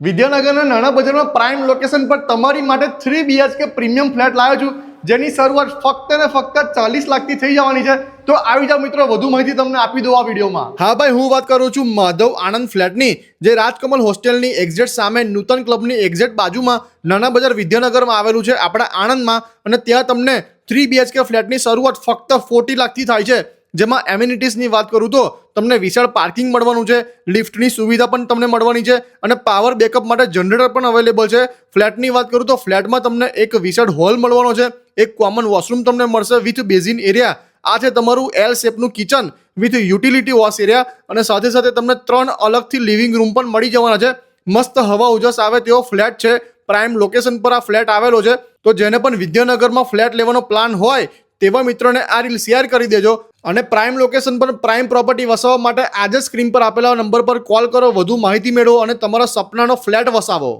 વિદ્યાનગરના નાના બજારમાં prime location પર તમારી માટે 3 BHK પ્રીમિયમ ફ્લેટ લાવ્યો છું, જેની શરૂઆત ફક્ત ને ફક્ત 40 લાખથી થઈ જવાની છે. તો આવી જાઓ મિત્રો, વધુ માહિતી તમને આપી દઉં આ વિડીયોમાં. હા ભાઈ, હું વાત કરું છું માધવ આનંદ ફ્લેટની, જે રાજકમલ હોસ્ટેલની એક્ઝેક્ટ સામે નૂતન ક્લબની એક્ઝેક્ટ બાજુમાં નાના બજાર વિદ્યાનગરમાં આવેલું છે, આપણા આણંદમાં. અને ત્યાં તમને 3 BHK ફ્લેટની શરૂઆત ફક્ત 40 લાખથી થાય છે. જેમાં એમ્યુનિટીઝની વાત કરું તો તમને વિશાળ પાર્કિંગ મળવાનું છે, લિફ્ટની સુવિધા પણ તમને મળવાની છે અને પાવર બેકઅપ માટે જનરેટર પણ અવેલેબલ છે. ફ્લેટની વાત કરું તો ફ્લેટમાં તમને એક વિશાળ હોલ મળવાનો છે, એક કોમન વોશરૂમ તમને મળશે વિથ બેઝિન એરિયા. આ છે તમારું એલ શેપનું kitchen with utility wash area, અને સાથે સાથે તમને 3 અલગથી લિવિંગ રૂમ પણ મળી જવાના છે. મસ્ત હવા ઉજાસ આવે તેવો ફ્લેટ છે. પ્રાઇમ લોકેશન પર આ ફ્લેટ આવેલો છે. તો જેને પણ વિદ્યાનગરમાં ફ્લેટ લેવાનો પ્લાન હોય તેવા મિત્રોને આ રીલ શેર કરી દેજો. અને પ્રાઇમ લોકેશન પર પ્રાઇમ પ્રોપર્ટી વસાવવા માટે આજે સ્ક્રીન પર આપેલા નંબર પર કોલ કરો, વધુ માહિતી મેળવો અને તમારા સપનાનો ફ્લેટ વસાવો.